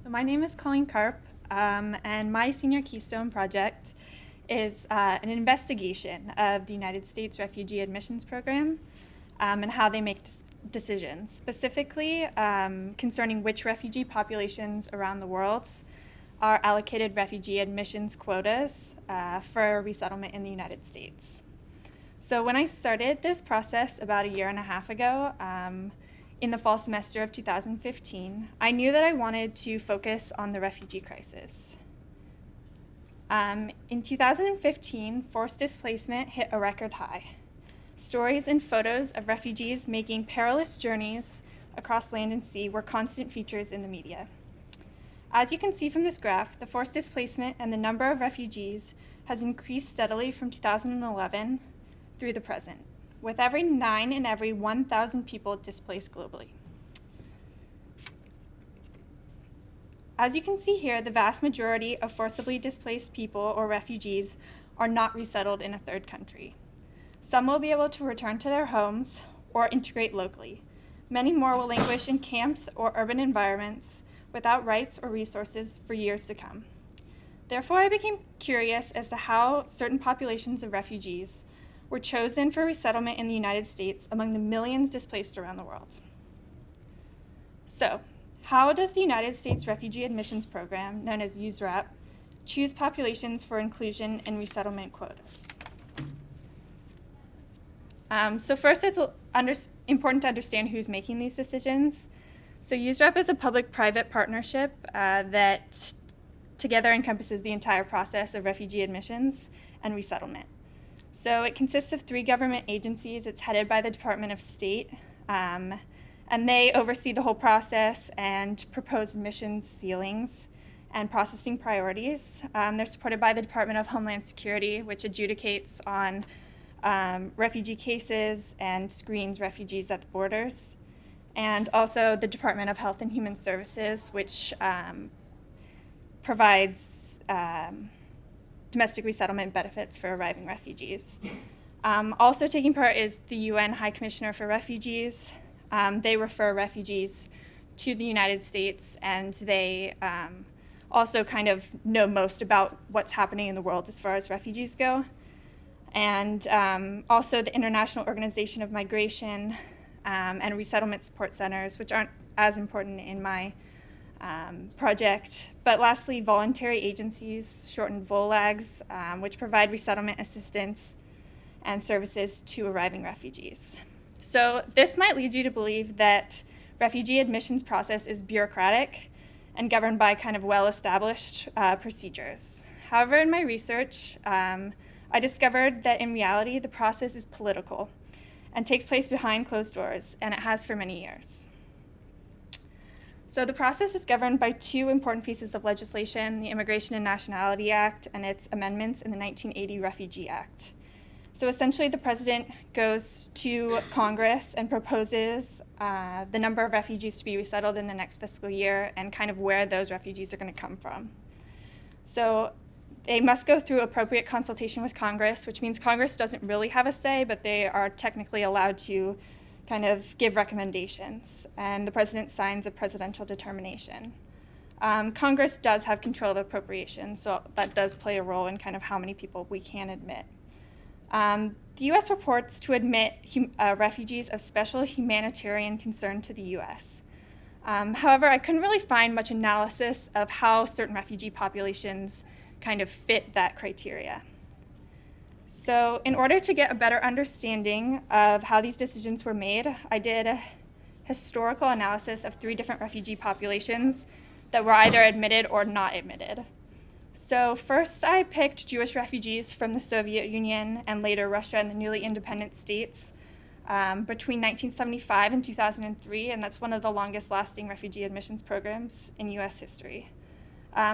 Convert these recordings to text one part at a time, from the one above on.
So my name is Colleen Karp, and my senior Keystone project is an investigation of the United States Refugee Admissions Program and how they make decisions, specifically concerning which refugee populations around the world are allocated refugee admissions quotas for resettlement in the United States. So when I started this process about a year and a half ago, in the fall semester of 2015, I knew that I wanted to focus on the refugee crisis. In 2015, forced displacement hit a record high. Stories and photos of refugees making perilous journeys across land and sea were constant features in the media. As you can see from this graph, the forced displacement and the number of refugees has increased steadily from 2011 through the present, with every 9 in every 1,000 people displaced globally. As you can see here, the vast majority of forcibly displaced people or refugees are not resettled in a third country. Some will be able to return to their homes or integrate locally. Many more will languish in camps or urban environments without rights or resources for years to come. Therefore, I became curious as to how certain populations of refugees were chosen for resettlement in the United States among the millions displaced around the world. So, how does the United States Refugee Admissions Program, known as USRAP, choose populations for inclusion in resettlement quotas? So first, it's important to understand who's making these decisions. So USRAP is a public-private partnership that together encompasses the entire process of refugee admissions and resettlement. So it consists of 3 government agencies. It's headed by the Department of State, and they oversee the whole process and propose admissions ceilings and processing priorities. They're supported by the Department of Homeland Security, which adjudicates on refugee cases and screens refugees at the borders, and also the Department of Health and Human Services, which provides domestic resettlement benefits for arriving refugees. Also taking part is the UN High Commissioner for Refugees. They refer refugees to the United States, and they also kind of know most about what's happening in the world as far as refugees go. And also the International Organization of Migration and Resettlement Support Centers, which aren't as important in my project. But lastly, voluntary agencies, shortened VOLAGs, which provide resettlement assistance and services to arriving refugees. So this might lead you to believe that refugee admissions process is bureaucratic and governed by kind of well-established procedures. However, in my research, I discovered that in reality, the process is political and takes place behind closed doors, and it has for many years. So the process is governed by 2 important pieces of legislation, the Immigration and Nationality Act and its amendments in the 1980 Refugee Act. So essentially, the president goes to Congress and proposes the number of refugees to be resettled in the next fiscal year and kind of where those refugees are going to come from. So they must go through appropriate consultation with Congress, which means Congress doesn't really have a say, but they are technically allowed to kind of give recommendations, and the president signs a presidential determination. Congress does have control of appropriations, so that does play a role in kind of how many people we can admit. The U.S. purports to admit refugees of special humanitarian concern to the U.S. However, I couldn't really find much analysis of how certain refugee populations kind of fit that criteria. So in order to get a better understanding of how these decisions were made, I did a historical analysis of 3 different refugee populations that were either admitted or not admitted. So first, I picked Jewish refugees from the Soviet Union and later Russia and the newly independent states between 1975 and 2003, and that's one of the longest lasting refugee admissions programs in U.S. history.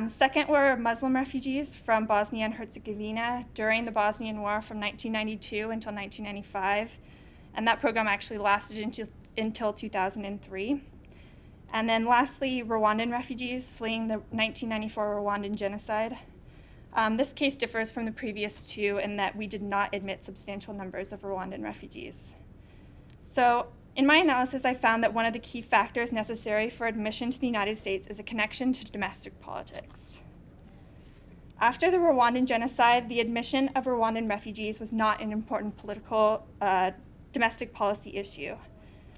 Second were Muslim refugees from Bosnia and Herzegovina during the Bosnian War from 1992 until 1995, and that program actually lasted until 2003. And then lastly, Rwandan refugees fleeing the 1994 Rwandan genocide. This case differs from the previous 2 in that we did not admit substantial numbers of Rwandan refugees. So In my analysis, I found that one of the key factors necessary for admission to the United States is a connection to domestic politics. After the Rwandan genocide, the admission of Rwandan refugees was not an important political domestic policy issue.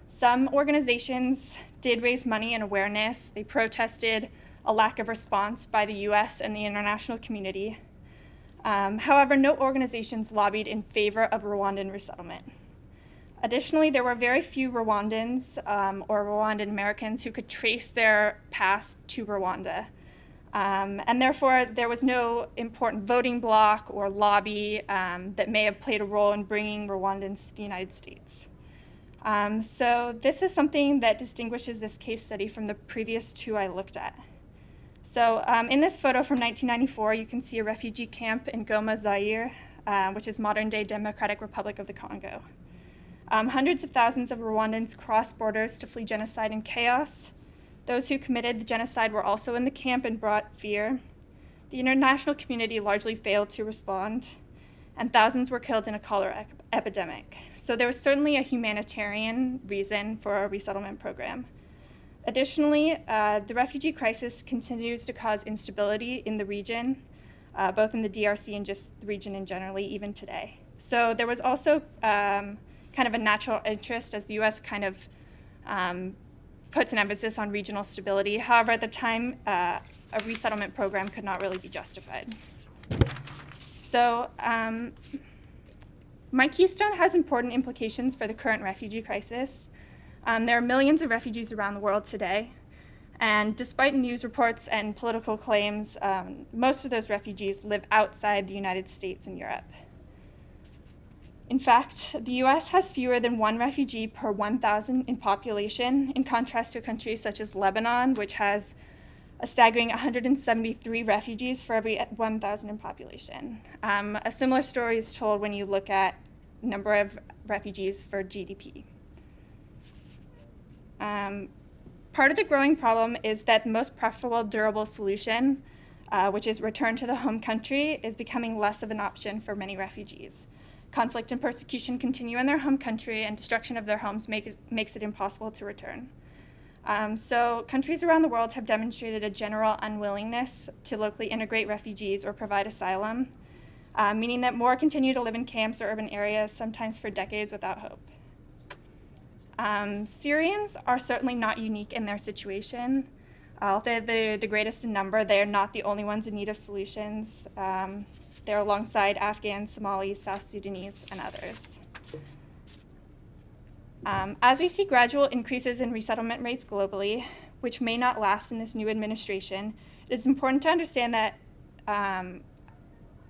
Some organizations did raise money and awareness. They protested a lack of response by the US and the international community. However, no organizations lobbied in favor of Rwandan resettlement. Additionally, there were very few Rwandans or Rwandan Americans who could trace their past to Rwanda. And therefore, there was no important voting bloc or lobby that may have played a role in bringing Rwandans to the United States. So this is something that distinguishes this case study from the previous two I looked at. So in this photo from 1994, you can see a refugee camp in Goma, Zaire, which is modern-day Democratic Republic of the Congo. Hundreds of thousands of Rwandans crossed borders to flee genocide and chaos. Those who committed the genocide were also in the camp and brought fear. The international community largely failed to respond, and thousands were killed in a cholera epidemic. So there was certainly a humanitarian reason for a resettlement program. Additionally, the refugee crisis continues to cause instability in the region, both in the DRC and just the region in generally, even today. So there was also kind of a natural interest as the US kind of puts an emphasis on regional stability. However, at the time, a resettlement program could not really be justified. So my keystone has important implications for the current refugee crisis. There are millions of refugees around the world today, and despite news reports and political claims, most of those refugees live outside the United States and Europe. In fact, the US has fewer than one refugee per 1,000 in population, in contrast to countries such as Lebanon, which has a staggering 173 refugees for every 1,000 in population. A similar story is told when you look at number of refugees for GDP. Part of the growing problem is that the most preferable durable solution, which is return to the home country, is becoming less of an option for many refugees. Conflict and persecution continue in their home country, and destruction of their homes makes it impossible to return. So countries around the world have demonstrated a general unwillingness to locally integrate refugees or provide asylum, meaning that more continue to live in camps or urban areas, sometimes for decades without hope. Syrians are certainly not unique in their situation. Although they're the greatest in number, they are not the only ones in need of solutions. They're alongside Afghans, Somalis, South Sudanese, and others. As we see gradual increases in resettlement rates globally, which may not last in this new administration, it is important to understand that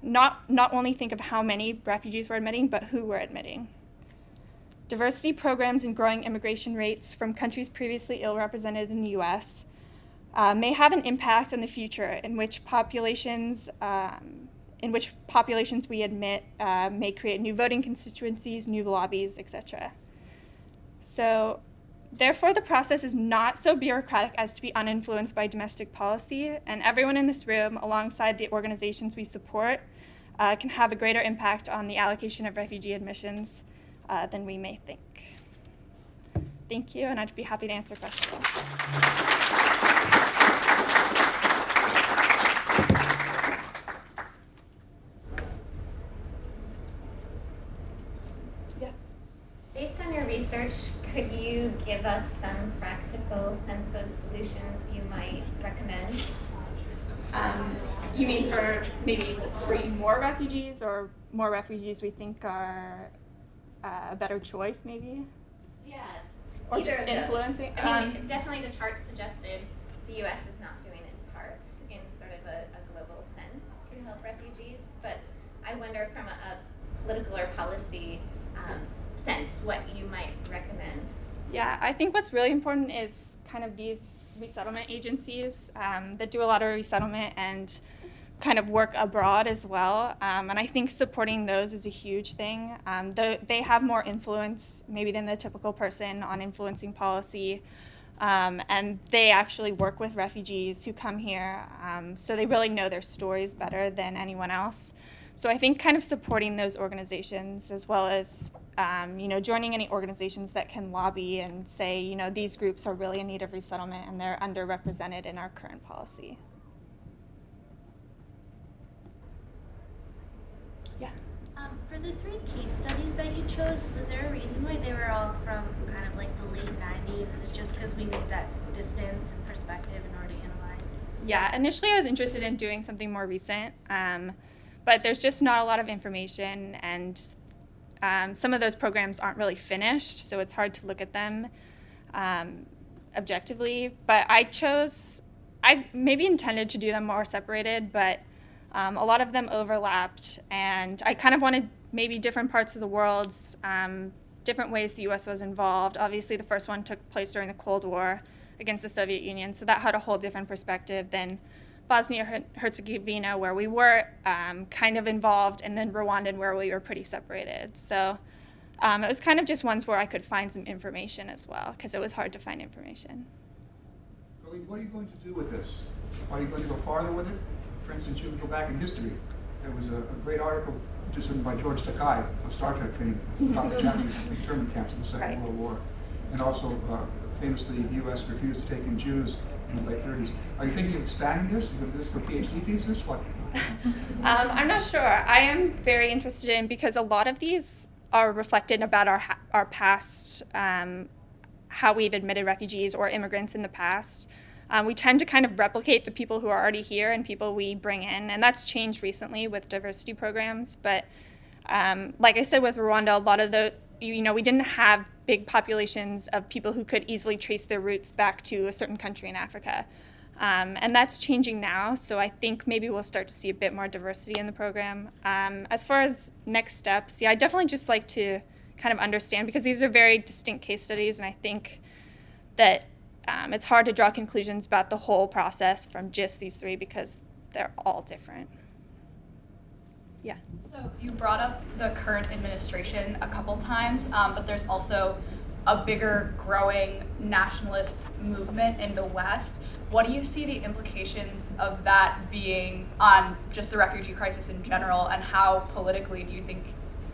not only think of how many refugees we're admitting, but who we're admitting. Diversity programs and growing immigration rates from countries previously ill-represented in the US may have an impact on the future in which populations we admit may create new voting constituencies, new lobbies, etc. So therefore, the process is not so bureaucratic as to be uninfluenced by domestic policy, and everyone in this room, alongside the organizations we support, can have a greater impact on the allocation of refugee admissions than we may think. Thank you, and I'd be happy to answer questions. Based on your research, could you give us some practical sense of solutions you might recommend? You mean for maybe bringing more refugees, or more refugees we think are a better choice, maybe? Yeah. Or just influencing? I mean, definitely the chart suggested the U.S. is not doing its part in sort of a global sense to help refugees, but I wonder from a political or policy sense what you might recommend. Yeah, I think what's really important is kind of these resettlement agencies that do a lot of resettlement and kind of work abroad as well. And I think supporting those is a huge thing. They have more influence maybe than the typical person on influencing policy. And they actually work with refugees who come here. So they really know their stories better than anyone else. So I think kind of supporting those organizations, as well as joining any organizations that can lobby and say, these groups are really in need of resettlement and they're underrepresented in our current policy. Yeah. For the 3 case studies that you chose, was there a reason why they were all from kind of like the late 90s? Is it just because we need that distance and perspective in order to analyze? Yeah, initially I was interested in doing something more recent, but there's just not a lot of information, and some of those programs aren't really finished, so it's hard to look at them objectively. But I maybe intended to do them more separated, but a lot of them overlapped, and I kind of wanted maybe different parts of the world, different ways the U.S. was involved. Obviously, the first one took place during the Cold War against the Soviet Union, so that had a whole different perspective than Bosnia-Herzegovina, where we were kind of involved, and then Rwanda, where we were pretty separated. So it was kind of just ones where I could find some information as well, because it was hard to find information. Colleen, what are you going to do with this? Are you going to go farther with it? For instance, you can go back in history. There was a great article just written by George Takei of Star Trek fame about the Japanese internment camps in the Second World War. And also, famously, the U.S. refused to take in Jews in the late 30s. Are you thinking of expanding this? Are you going to do this for a PhD thesis? What? I'm not sure. I am very interested in, because a lot of these are reflected about our past, how we've admitted refugees or immigrants in the past. We tend to kind of replicate the people who are already here and people we bring in, and that's changed recently with diversity programs. But like I said, with Rwanda, a lot of we didn't have big populations of people who could easily trace their roots back to a certain country in Africa. And that's changing now, so I think maybe we'll start to see a bit more diversity in the program. As far as next steps, I'd definitely just like to kind of understand, because these are very distinct case studies, and I think that it's hard to draw conclusions about the whole process from just these 3, because they're all different. Yeah. So you brought up the current administration a couple times, but there's also a bigger growing nationalist movement in the West. What do you see the implications of that being on just the refugee crisis in general, and how politically do you think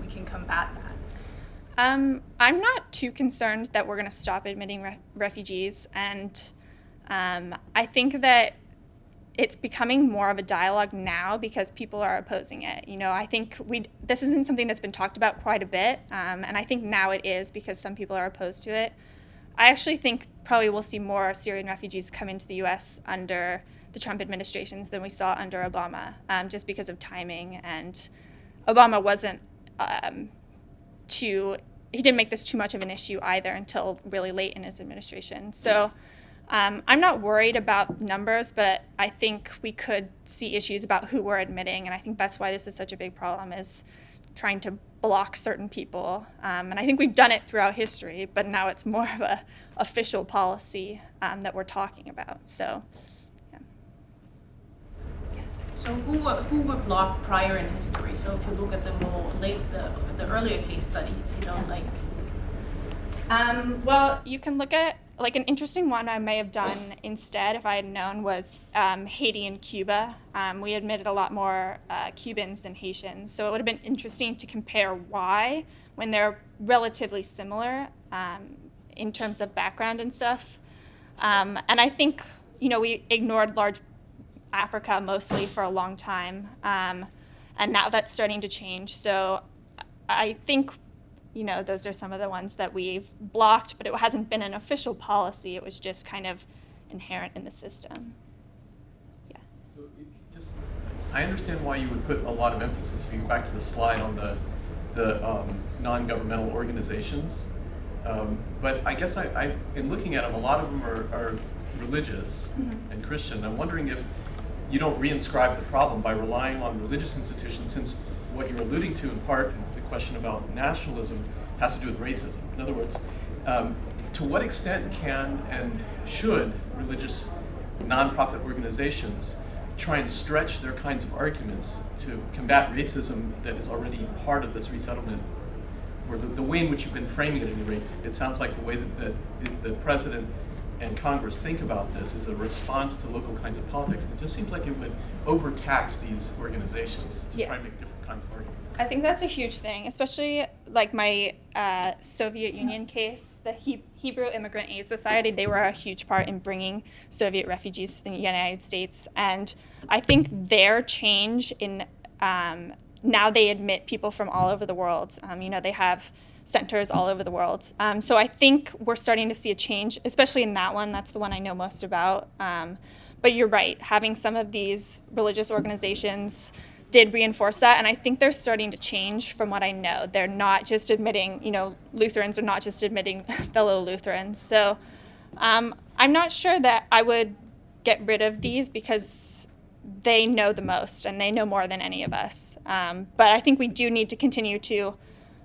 we can combat that? I'm not too concerned that we're going to stop admitting refugees, and I think that it's becoming more of a dialogue now because people are opposing it. I think this isn't something that's been talked about quite a bit, and I think now it is because some people are opposed to it. I actually think probably we'll see more Syrian refugees come into the U.S. under the Trump administrations than we saw under Obama, just because of timing, and Obama wasn't he didn't make this too much of an issue either until really late in his administration. So I'm not worried about numbers, but I think we could see issues about who we're admitting, and I think that's why this is such a big problem, is trying to block certain people. And I think we've done it throughout history, but now it's more of a official policy that we're talking about. So, yeah. So who were blocked prior in history? So if you look at the more the earlier case studies, Well, you can look at, an interesting one I may have done instead if I had known was Haiti and Cuba. We admitted a lot more Cubans than Haitians, so it would have been interesting to compare why, when they're relatively similar in terms of background and stuff. And I think, we ignored large Africa mostly for a long time, and now that's starting to change. So I think, those are some of the ones that we've blocked, but it hasn't been an official policy. It was just kind of inherent in the system. Yeah. So I understand why you would put a lot of emphasis, if you go back to the slide on the non-governmental organizations. But I guess in looking at them, a lot of them are religious and Christian. I'm wondering if you don't reinscribe the problem by relying on religious institutions, since what you're alluding to in part, the question about nationalism, has to do with racism. In other words, to what extent can and should religious nonprofit organizations try and stretch their kinds of arguments to combat racism that is already part of this resettlement, or the way in which you've been framing it at any rate? It sounds like the way that the president and Congress think about this is a response to local kinds of politics. And it just seems like it would overtax these organizations to try and make different kinds of arguments. I think that's a huge thing, especially like my Soviet Union case, the Hebrew Immigrant Aid Society. They were a huge part in bringing Soviet refugees to the United States. And I think their change in now they admit people from all over the world. They have centers all over the world. So I think we're starting to see a change, especially in that one. That's the one I know most about. But you're right, having some of these religious organizations did reinforce that, and I think they're starting to change from what I know. They're not just admitting, Lutherans are not just admitting fellow Lutherans. So I'm not sure that I would get rid of these because they know the most and they know more than any of us. But I think we do need to continue to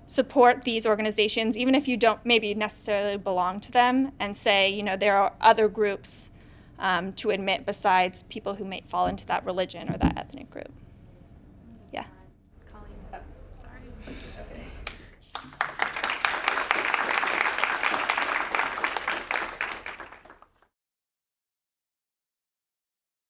support these organizations, even if you don't maybe necessarily belong to them, and say, there are other groups to admit besides people who may fall into that religion or that ethnic group.